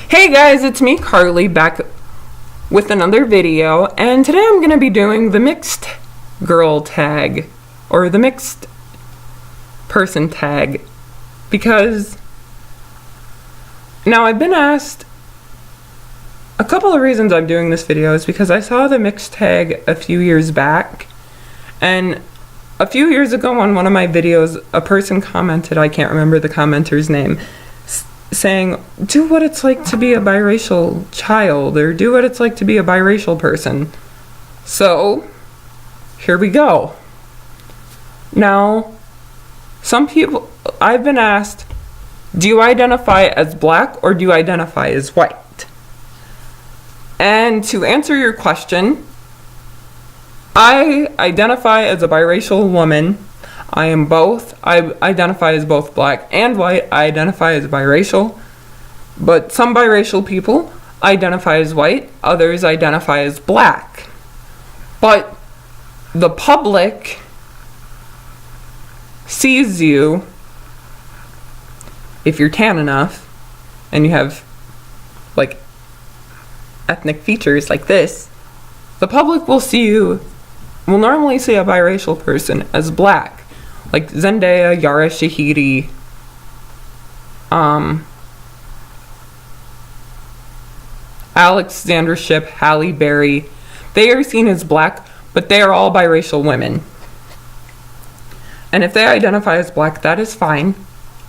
Hey guys, it's me, Carly, back with another video, and today I'm going to be doing the mixed girl tag, or the mixed person tag, because now I've been asked, a couple of reasons I'm doing this video is because I saw the mixed tag a few years back, and a few years ago on one of my videos, a person commented, I can't remember the commenter's name, saying, do what it's like to be a biracial child, or do what it's like to be a biracial person. So, here we go. Now, some people, I've been asked, do you identify as black or do you identify as white? And to answer your question, I identify as a biracial woman. I am both. I identify as both black and white. I identify as biracial. But some biracial people identify as white. Others identify as black. But the public sees you, if you're tan enough, and you have, like, ethnic features like this, the public will normally see a biracial person as black. Like Zendaya, Yara Shahidi, Alexandra Shipp, Halle Berry. They are seen as black, but they are all biracial women. And if they identify as black, that is fine.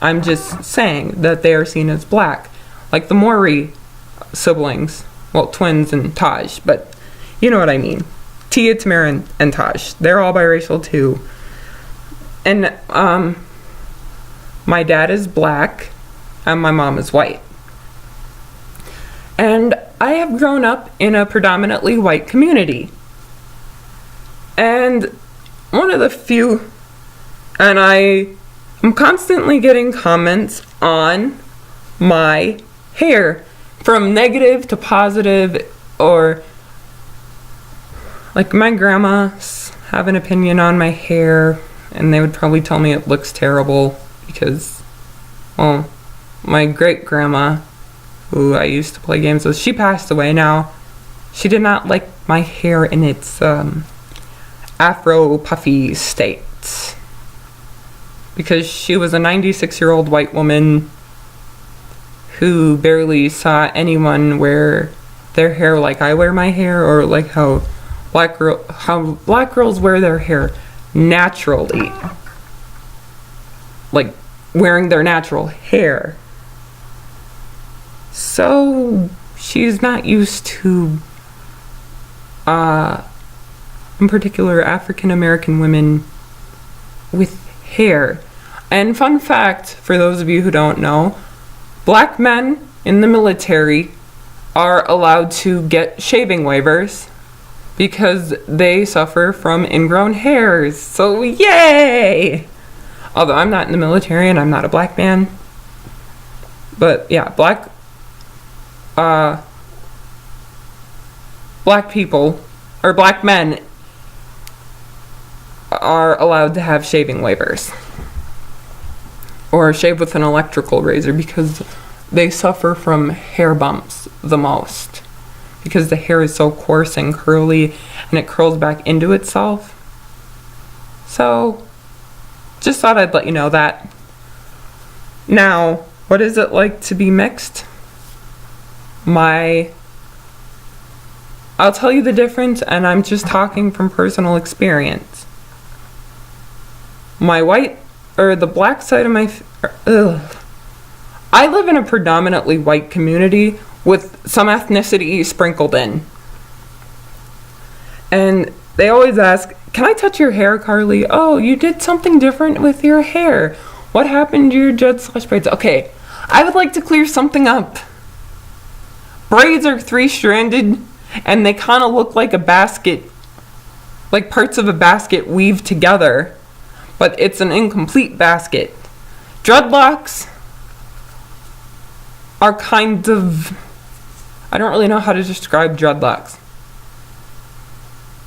I'm just saying that they are seen as black. Like the Maury siblings. Well, twins and Taj, but you know what I mean. Tia, Tamara, and Taj. They're all biracial too. And my dad is black and my mom is white. And I have grown up in a predominantly white community. And one of the few, and I am constantly getting comments on my hair, from negative to positive, or like my grandmas have an opinion on my hair, and they would probably tell me it looks terrible because, well, my great-grandma, who I used to play games with, she passed away now. She did not like my hair in its afro puffy state, because she was a 96-year-old white woman who barely saw anyone wear their hair like I wear my hair, or like how black girls wear their hair naturally, like wearing their natural hair. So she's not used to in particular African American women with hair. And fun fact, for those of you who don't know, black men in the military are allowed to get shaving waivers because they suffer from ingrown hairs. So yay! Although I'm not in the military and I'm not a black man. But yeah, black people, or black men, are allowed to have shaving waivers. Or shave with an electrical razor, because they suffer from hair bumps the most. Because the hair is so coarse and curly, and it curls back into itself. So, just thought I'd let you know that. Now, what is it like to be mixed? I'll tell you the difference, and I'm just talking from personal experience. The black side of my... I live in a predominantly white community with some ethnicity sprinkled in. And they always ask, can I touch your hair, Carly? Oh, you did something different with your hair. What happened to your dreads/braids? Okay, I would like to clear something up. Braids are 3-stranded, and they kind of look like a basket, like parts of a basket weaved together, but it's an incomplete basket. Dreadlocks are kind of, I don't really know how to describe dreadlocks,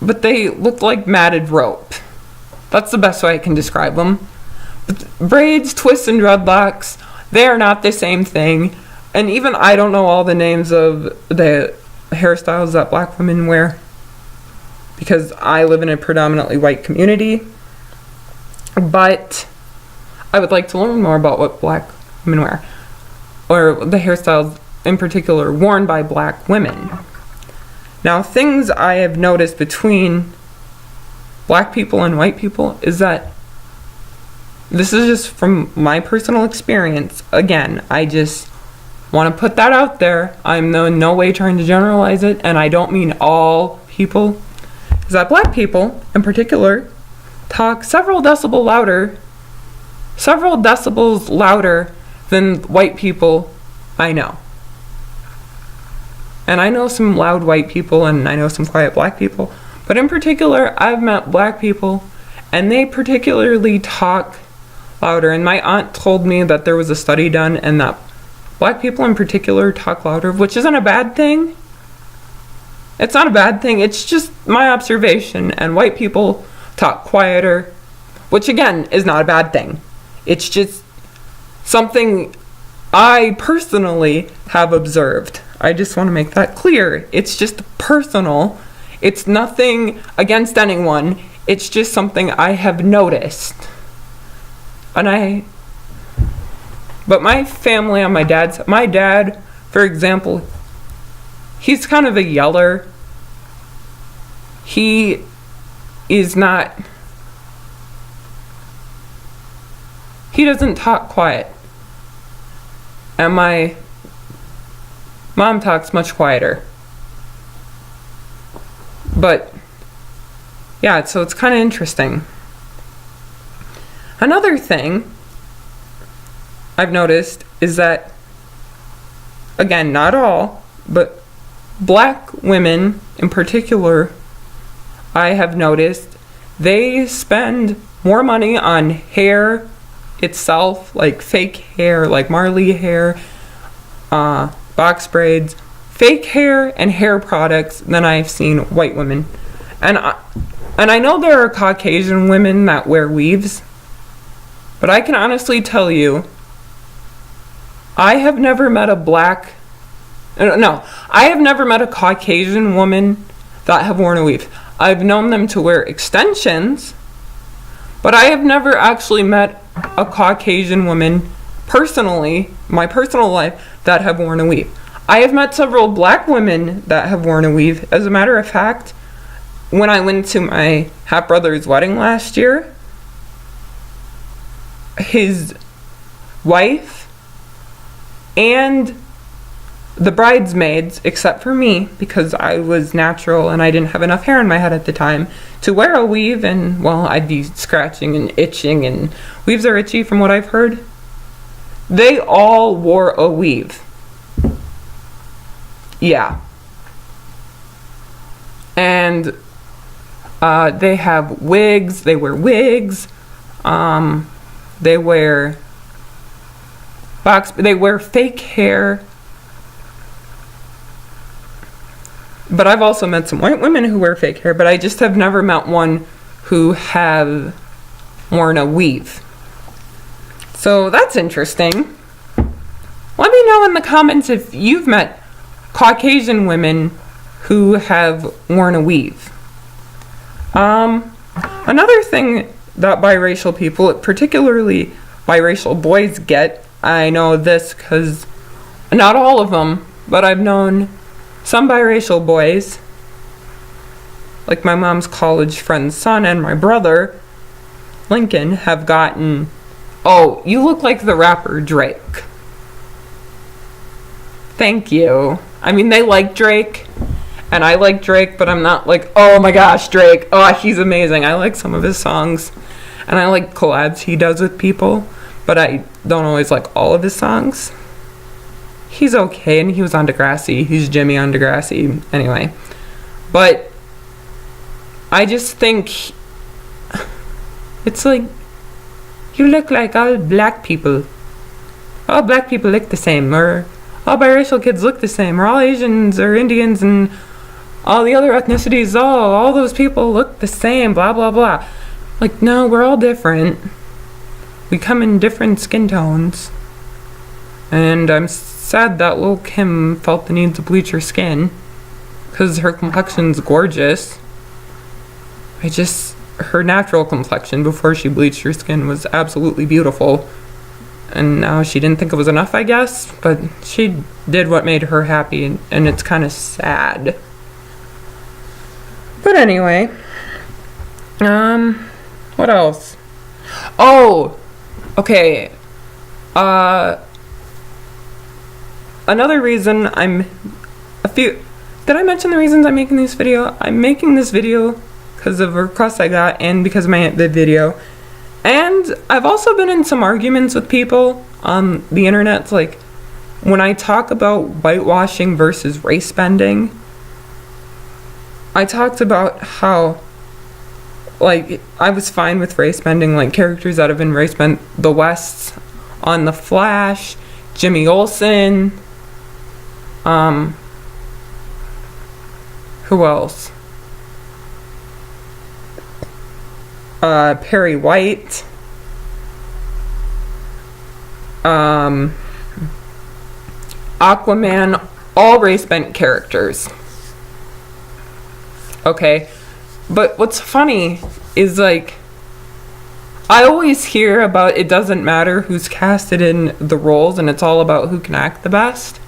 but they look like matted rope. That's the best way I can describe them. But braids, twists, and dreadlocks, they are not the same thing. And even I don't know all the names of the hairstyles that black women wear, because I live in a predominantly white community. But I would like to learn more about what black women wear, or the hairstyles in particular worn by black women. Now, things I have noticed between black people and white people is that, this is just from my personal experience. Again, I just want to put that out there. I'm in no way trying to generalize it, and I don't mean all people. Is that black people, in particular, talk several decibels louder than white people I know. And I know some loud white people, and I know some quiet black people. But in particular, I've met black people, and they particularly talk louder. And my aunt told me that there was a study done, and that black people in particular talk louder, which isn't a bad thing. It's not a bad thing. It's just my observation. And white people talk quieter, which again is not a bad thing. It's just something I personally have observed. I just want to make that clear. It's just personal. It's nothing against anyone. It's just something I have noticed. But my family on my dad, for example, he's kind of a yeller. He doesn't talk quiet. And my mom talks much quieter. But yeah, so it's kind of interesting. Another thing I've noticed is that, again, not all, but black women in particular, I have noticed they spend more money on hair itself, like fake hair, like Marley hair, box braids, fake hair and hair products than I've seen white women. And I know there are Caucasian women that wear weaves, but I can honestly tell you, I have never met a Caucasian woman that have worn a weave. I've known them to wear extensions, but I have never actually met a Caucasian woman personally, my personal life, that have worn a weave. I have met several black women that have worn a weave. As a matter of fact, when I went to my half-brother's wedding last year, his wife and the bridesmaids, except for me, because I was natural and I didn't have enough hair in my head at the time to wear a weave, and well, I'd be scratching and itching, and weaves are itchy from what I've heard. They all wore a weave. Yeah. And they have wigs, they wear wigs, they wear fake hair. But I've also met some white women who wear fake hair, but I just have never met one who have worn a weave. So that's interesting. Let me know in the comments if you've met Caucasian women who have worn a weave. Another thing that biracial people, particularly biracial boys, get, I know this because not all of them, but I've known some biracial boys, like my mom's college friend's son and my brother, Lincoln, have gotten, "Oh, you look like the rapper Drake." Thank you. I mean, they like Drake, and I like Drake, but I'm not like, "Oh my gosh, Drake, oh, he's amazing." I like some of his songs, and I like collabs he does with people, but I don't always like all of his songs. He's okay, and he was on Degrassi. He's Jimmy on Degrassi. Anyway. But I just think it's like, you look like all black people. All black people look the same, or all biracial kids look the same, or all Asians or Indians and all the other ethnicities, all those people look the same, blah, blah, blah. Like, no, we're all different. We come in different skin tones. And I'm sad that Lil Kim felt the need to bleach her skin, because her complexion's gorgeous. Her natural complexion before she bleached her skin was absolutely beautiful. And now she didn't think it was enough, I guess, but she did what made her happy, and it's kind of sad. But anyway, what else? Oh, okay. Another reason did I mention the reasons I'm making this video? I'm making this video because of a request I got and because of the video. And I've also been in some arguments with people on the internet, like when I talk about whitewashing versus race bending. I talked about how, like, I was fine with race bending, like characters that have been race bent, the Wests on The Flash, Jimmy Olsen, who else? Perry White, Aquaman, all race bent characters. Okay, but what's funny is, like, I always hear about it doesn't matter who's casted in the roles and it's all about who can act the best.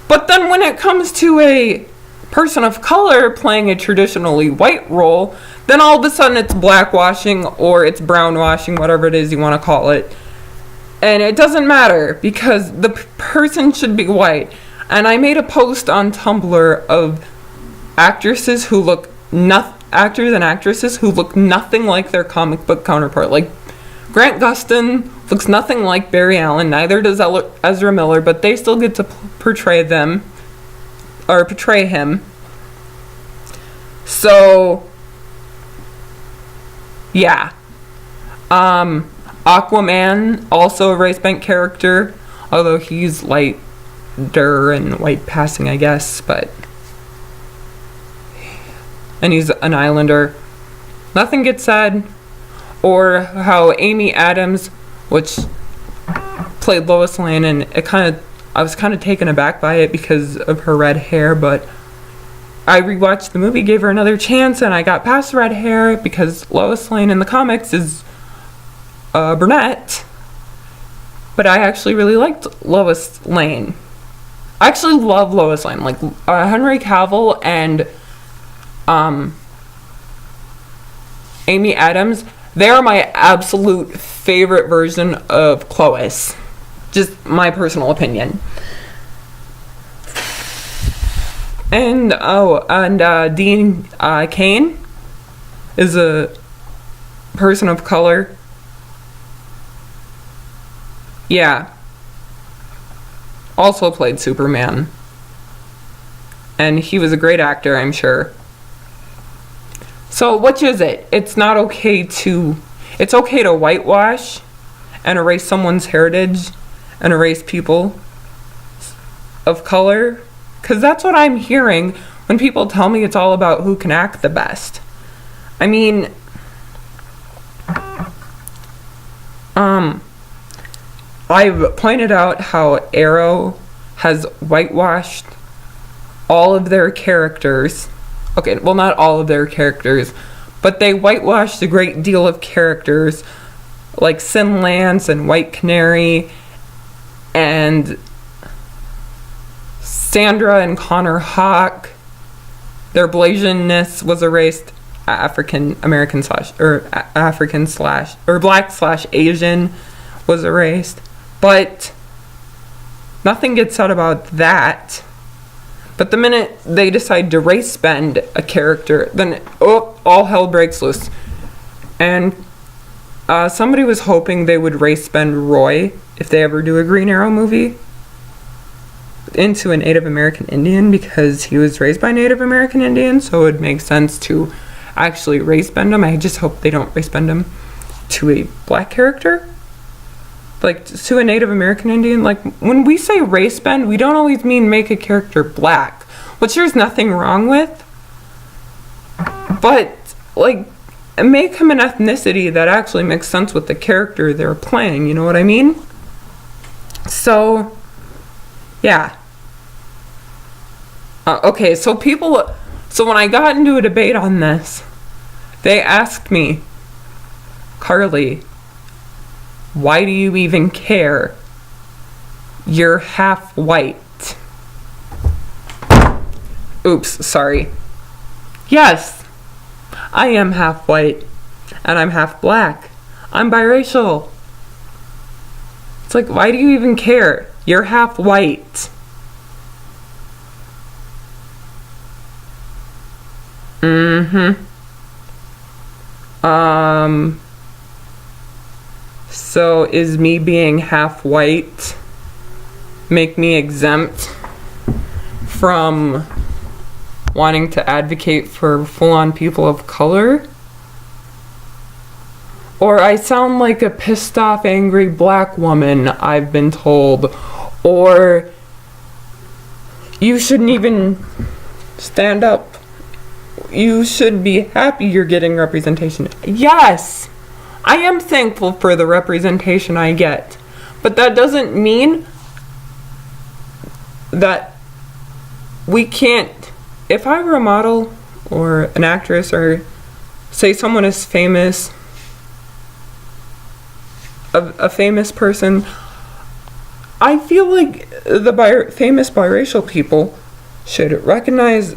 But then when it comes to a person of color playing a traditionally white role, then all of a sudden it's blackwashing or it's brownwashing, whatever it is you want to call it. And it doesn't matter because the person should be white. And I made a post on Tumblr of actors and actresses who look nothing like their comic book counterpart. Like, Grant Gustin looks nothing like Barry Allen, neither does Ezra Miller, but they still get to portray him. So, yeah. Aquaman, also a race bent character, although he's lighter and white passing, I guess, and he's an islander. Nothing gets said. Or how Amy Adams, which played Lois Lane, and I was kind of taken aback by it because of her red hair, but I rewatched the movie, gave her another chance, and I got past the red hair because Lois Lane in the comics is brunette. But I actually really liked Lois Lane. I actually love Lois Lane. Like, Henry Cavill and Amy Adams, they are my absolute favorite version of Clois. Just my personal opinion. And Dean Cain is a person of color. Yeah. Also played Superman. And he was a great actor, I'm sure. So which is it? It's okay to whitewash and erase someone's heritage and erase people of color, because that's what I'm hearing when people tell me it's all about who can act the best. I mean, I've pointed out how Arrow has whitewashed all of their characters. Okay, well, not all of their characters, but they whitewashed a great deal of characters, like Sin Lance and White Canary, and Sandra and Connor Hawk. Their Blasianness was erased. Black/Asian was erased, but nothing gets said about that. But the minute they decide to race bend a character, then all hell breaks loose. And somebody was hoping they would race bend Roy, if they ever do a Green Arrow movie, into a Native American Indian, because he was raised by Native American Indians, so it would make sense to actually race bend him. I just hope they don't race bend him to a black character. Like, to a Native American Indian. Like, when we say race bend, we don't always mean make a character black, which there's nothing wrong with. But, like, make him an ethnicity that actually makes sense with the character they're playing, you know what I mean? So, Yeah. Okay, so when I got into a debate on this, they asked me, Carly, why do you even care? You're half white. Oops, sorry. Yes, I am half white, and I'm half black. I'm biracial. It's like, why do you even care? You're half white. So is me being half white make me exempt from wanting to advocate for full-on people of color? Or I sound like a pissed off, angry black woman, I've been told. Or you shouldn't even stand up. You should be happy you're getting representation. Yes, I am thankful for the representation I get. But that doesn't mean that we can't. If I were a model or an actress, or say someone is famous, a famous person, I feel like the famous biracial people should recognize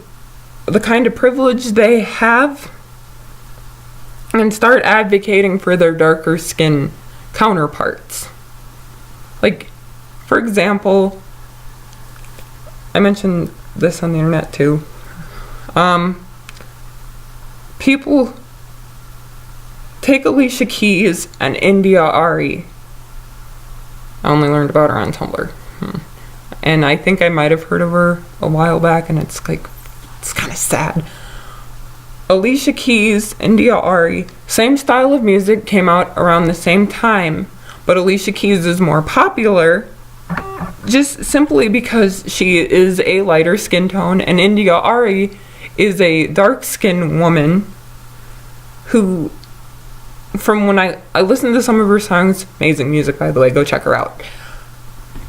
the kind of privilege they have and start advocating for their darker skin counterparts. Like, for example, I mentioned this on the internet too. People take Alicia Keys and India Ari. I only learned about her on Tumblr. And I think I might have heard of her a while back, and it's kind of sad. Alicia Keys, India Ari, same style of music, came out around the same time, but Alicia Keys is more popular just simply because she is a lighter skin tone, and India Ari is a dark skinned woman who, from when I listened to some of her songs, amazing music by the way, go check her out.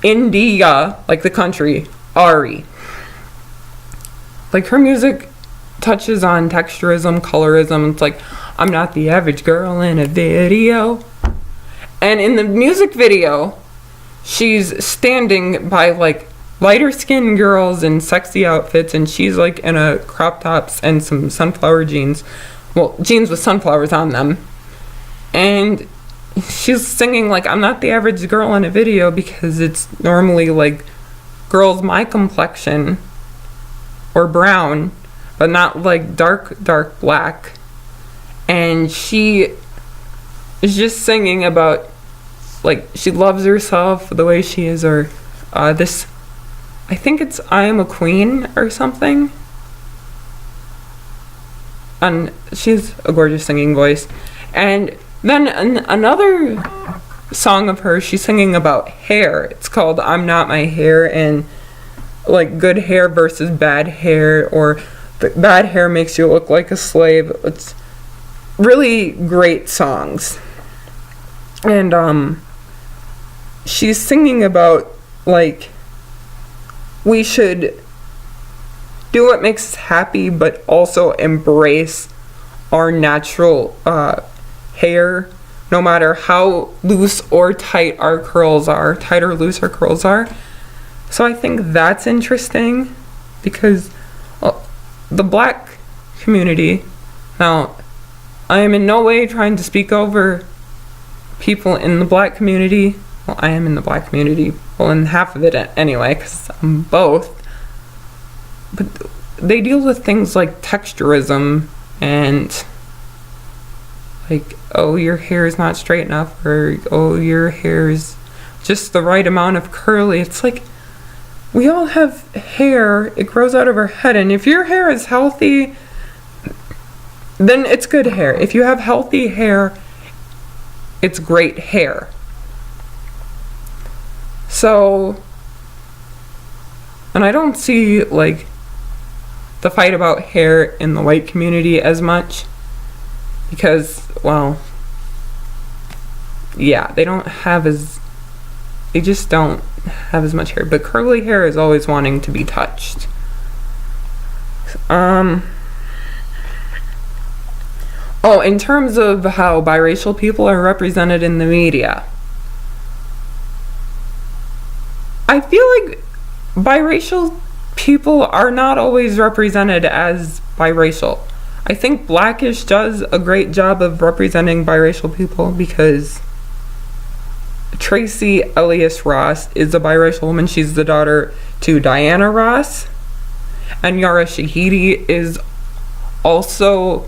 India, like the country, Ari. Like, her music touches on texturism, colorism. It's like, I'm not the average girl in a video. And in the music video, she's standing by like lighter skinned girls in sexy outfits, and she's like in a crop tops and some sunflower jeans. Well, jeans with sunflowers on them. And she's singing like, I'm not the average girl in a video, because it's normally like girls my complexion or brown, but not like dark black. And she is just singing about, like, she loves herself the way she is, or this, I think it's I Am a Queen or something. And she's a gorgeous singing voice. And then another song of hers, she's singing about hair. It's called I'm Not My Hair, and like good hair versus bad hair, or the bad hair makes you look like a slave. It's really great songs. And she's singing about, like, we should do what makes us happy, but also embrace our natural hair, no matter how loose or tight our curls are, tight or loose our curls are. So I think that's interesting, because the black community, now I am in no way trying to speak over people in the black community. Well, I am in the black community, well, in half of it anyway, because I'm both. But they deal with things like texturism and like, oh, your hair is not straight enough, or oh, your hair is just the right amount of curly. It's like, we all have hair, it grows out of our head, and if your hair is healthy, then it's good hair. If you have healthy hair, it's great hair. So, and I don't see like the fight about hair in the white community as much, because, well, yeah, they just don't have as much hair, but curly hair is always wanting to be touched. Oh, in terms of how biracial people are represented in the media, I feel like biracial people are not always represented as biracial. I think Blackish does a great job of representing biracial people because Tracy Ellis Ross is a biracial woman. She's the daughter to Diana Ross. And Yara Shahidi is also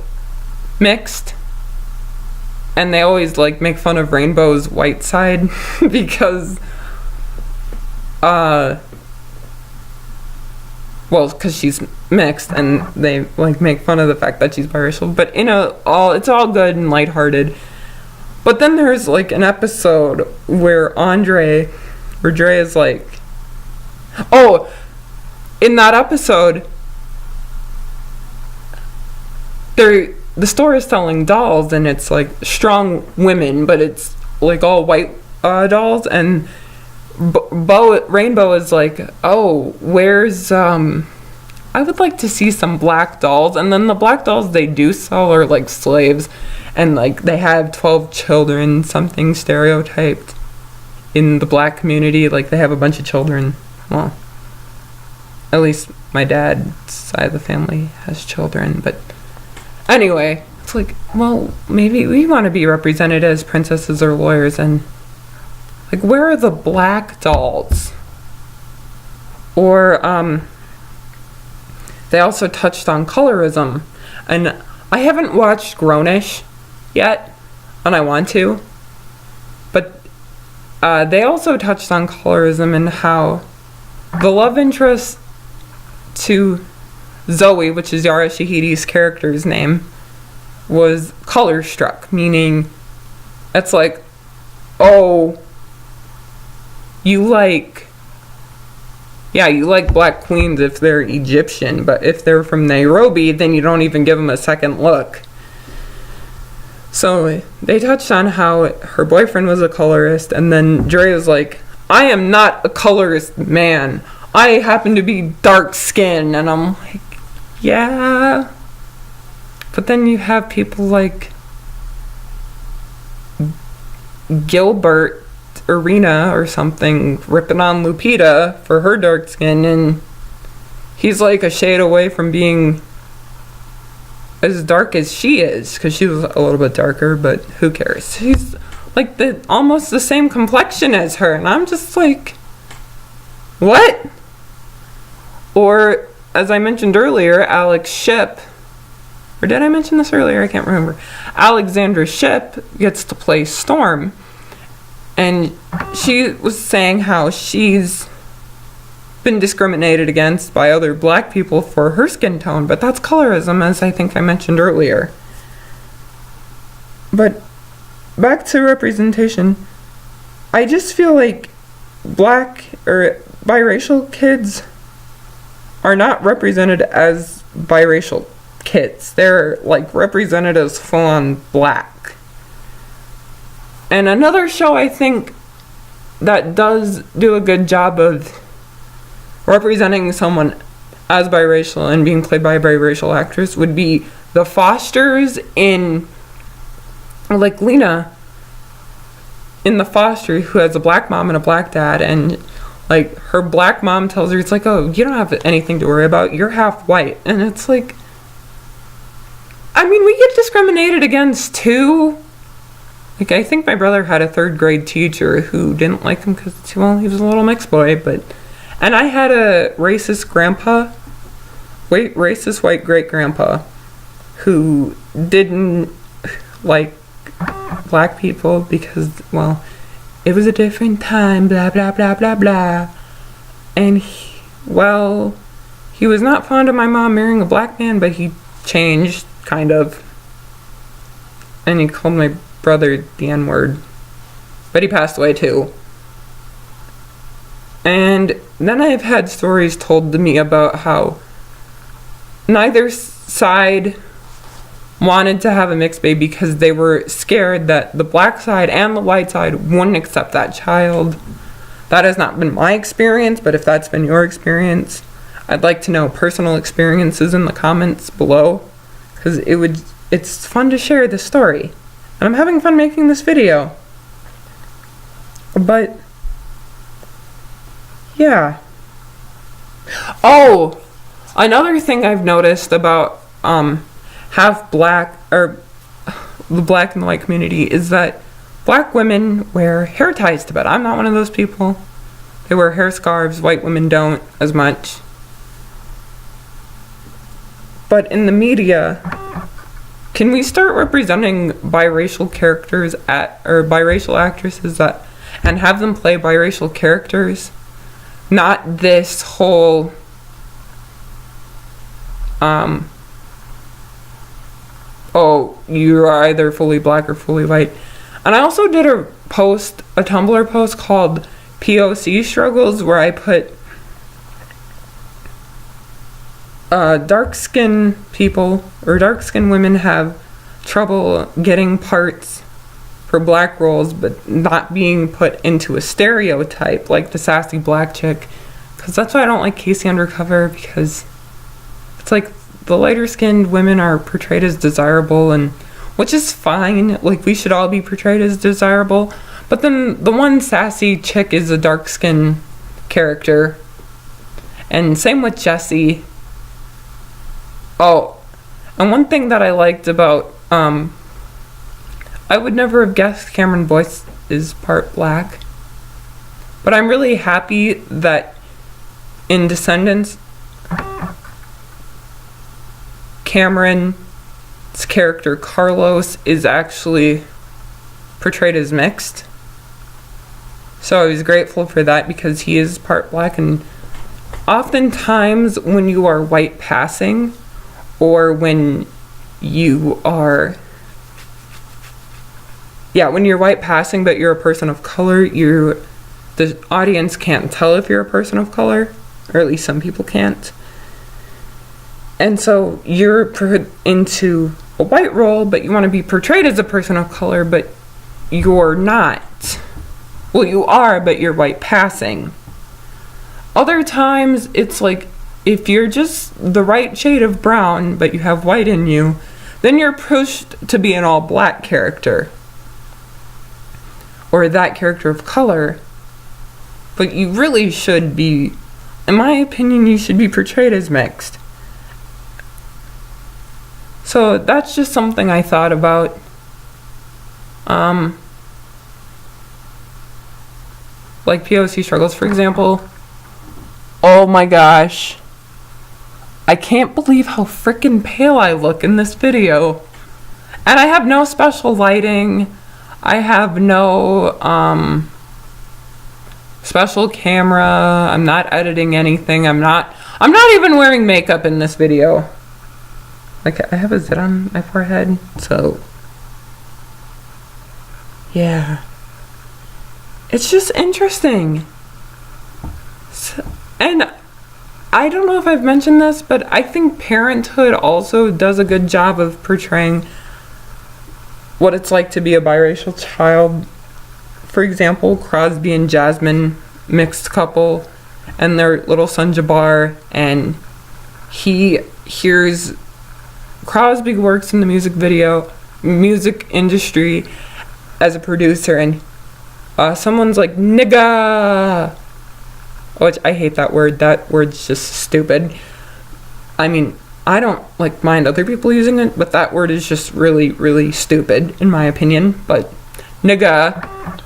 mixed. And they always like make fun of Rainbow's white side because because she's mixed, and they like make fun of the fact that she's biracial, but it's all good and lighthearted. But then there's like an episode where Dre is like, in that episode, the store is selling dolls, and it's like strong women, but it's like all white dolls, and Rainbow is like, oh, where's I would like to see some black dolls. And then the black dolls they do sell are like slaves, and like they have 12 children, something stereotyped in the black community. Like they have a bunch of children. Well, at least my dad's side of the family has children, but anyway, it's like, well, maybe we want to be represented as princesses or lawyers, and like, where are the black dolls? Or, they also touched on colorism. And I haven't watched Grownish yet, and I want to. But they also touched on colorism and how the love interest to Zoe, which is Yara Shahidi's character's name, was color struck, meaning it's like, oh, you like black queens if they're Egyptian, but if they're from Nairobi, then you don't even give them a second look. So they touched on how her boyfriend was a colorist, and then Dre was like, I am not a colorist man. I happen to be dark skinned. And I'm like, yeah. But then you have people like Gilbert Arena or something ripping on Lupita for her dark skin, and he's like a shade away from being as dark as she is, because she was a little bit darker, but who cares? He's like almost the same complexion as her, and I'm just like, what? Or as I mentioned earlier, Alex Shipp, or did I mention this earlier? I can't remember. Alexandra Shipp gets to play Storm. And she was saying how she's been discriminated against by other black people for her skin tone, but that's colorism, as I think I mentioned earlier. But back to representation, I just feel like black or biracial kids are not represented as biracial kids. They're like represented as full-on black. And another show I think that does do a good job of representing someone as biracial and being played by a biracial actress would be The Fosters in, like Lena in The Foster, who has a black mom and a black dad, and like her black mom tells her, it's like, oh, you don't have anything to worry about, you're half white. And it's like, I mean, we get discriminated against too. Like, I think my brother had a 3rd grade teacher who didn't like him because, well, he was a little mixed boy, and I had a racist white great-grandpa who didn't like black people because, well, it was a different time, blah, blah, blah, blah, blah. And, he was not fond of my mom marrying a black man, but he changed, kind of. And he called my brother the N-word, but he passed away too. And then I've had stories told to me about how neither side wanted to have a mixed baby because they were scared that the black side and the white side wouldn't accept that child. That has not been my experience, but if that's been your experience, I'd like to know personal experiences in the comments below, because it's fun to share this story. And I'm having fun making this video. But yeah. Oh, another thing I've noticed about half black, or the black and the white community, is that black women wear hair ties to bed. I'm not one of those people. They wear hair scarves. White women don't as much. But in the media, can we start representing biracial characters or biracial actresses and have them play biracial characters? Not this whole oh, you're either fully black or fully white. And I also did a Tumblr post called POC Struggles, where I put dark-skinned people or dark-skinned women have trouble getting parts for black roles, but not being put into a stereotype like the sassy black chick. Because that's why I don't like Casey Undercover, because it's like the lighter-skinned women are portrayed as desirable, and which is fine. Like, we should all be portrayed as desirable. But then the one sassy chick is a dark-skinned character. And same with Jessie. Oh, and one thing that I liked about, I would never have guessed Cameron Boyce is part black. But I'm really happy that in Descendants, Cameron's character Carlos is actually portrayed as mixed. So I was grateful for that, because he is part black. And oftentimes when you are white passing, or when you are when you're white passing but you're a person of color, the audience can't tell if you're a person of color, or at least some people can't. And so you're put into a white role, but you want to be portrayed as a person of color, but you're not. Well, you are, but you're white passing. Other times, it's like, if you're just the right shade of brown, but you have white in you, then you're pushed to be an all-black character. Or that character of color. But you really should be, in my opinion, you should be portrayed as mixed. So that's just something I thought about. Like POC struggles, for example. Oh my gosh. I can't believe how freaking pale I look in this video. And I have no special lighting. I have no special camera. I'm not editing anything. I'm not even wearing makeup in this video. Like, I have a zit on my forehead, so yeah. It's just interesting. And I don't know if I've mentioned this, but I think Parenthood also does a good job of portraying what it's like to be a biracial child. For example, Crosby and Jasmine, mixed couple, and their little son Jabbar, and he hears Crosby works in the music industry as a producer, and someone's like, nigga, which I hate that word. That word's just stupid. I mean, I don't like mind other people using it, but that word is just really, really stupid in my opinion. But nigga,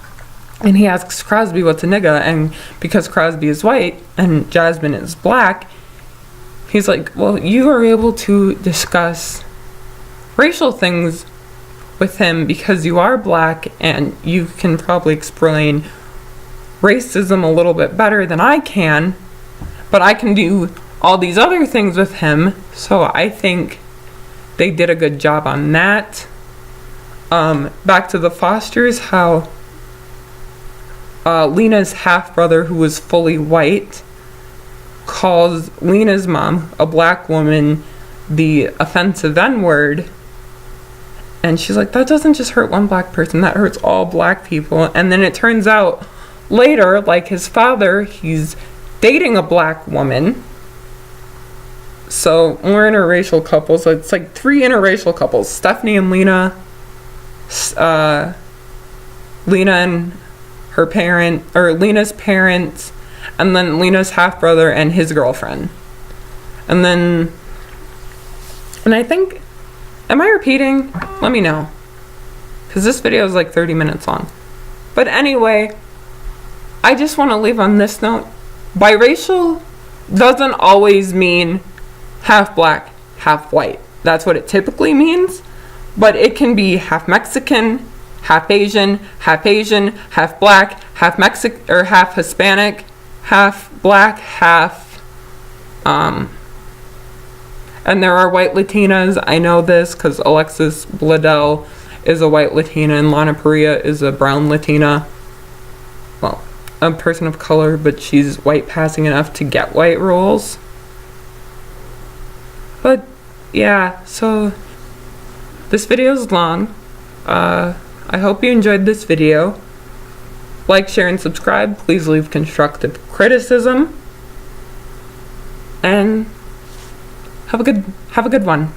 and he asks Crosby what's a nigga, and because Crosby is white and Jasmine is black, he's like, well, you are able to discuss racial things with him because you are black, and you can probably explain racism a little bit better than I can, but I can do all these other things with him. So I think they did a good job on that. Back to the Fosters, how Lena's half-brother, who was fully white, calls Lena's mom, a black woman, the offensive N-word. And she's like, that doesn't just hurt one black person, that hurts all black people. And then it turns out later, like his father, he's dating a black woman. So more interracial couples. So it's like 3 interracial couples: Stephanie and Lena, Lena and her parent, or Lena's parents, and then Lena's half brother and his girlfriend. And I think, am I repeating? Let me know, because this video is like 30 minutes long. But anyway, I just want to leave on this note: biracial doesn't always mean half black, half white. That's what it typically means, but it can be half Mexican, half Asian, half black, half Mexican, or half Hispanic, half black, half and there are white Latinas. I know this because Alexis Bledel is a white Latina and Lana Parrilla is a brown Latina. Well, a person of color, but she's white passing enough to get white roles. But yeah, so this video is long. I hope you enjoyed this video. Like, share, and subscribe. Please leave constructive criticism. And have a good one.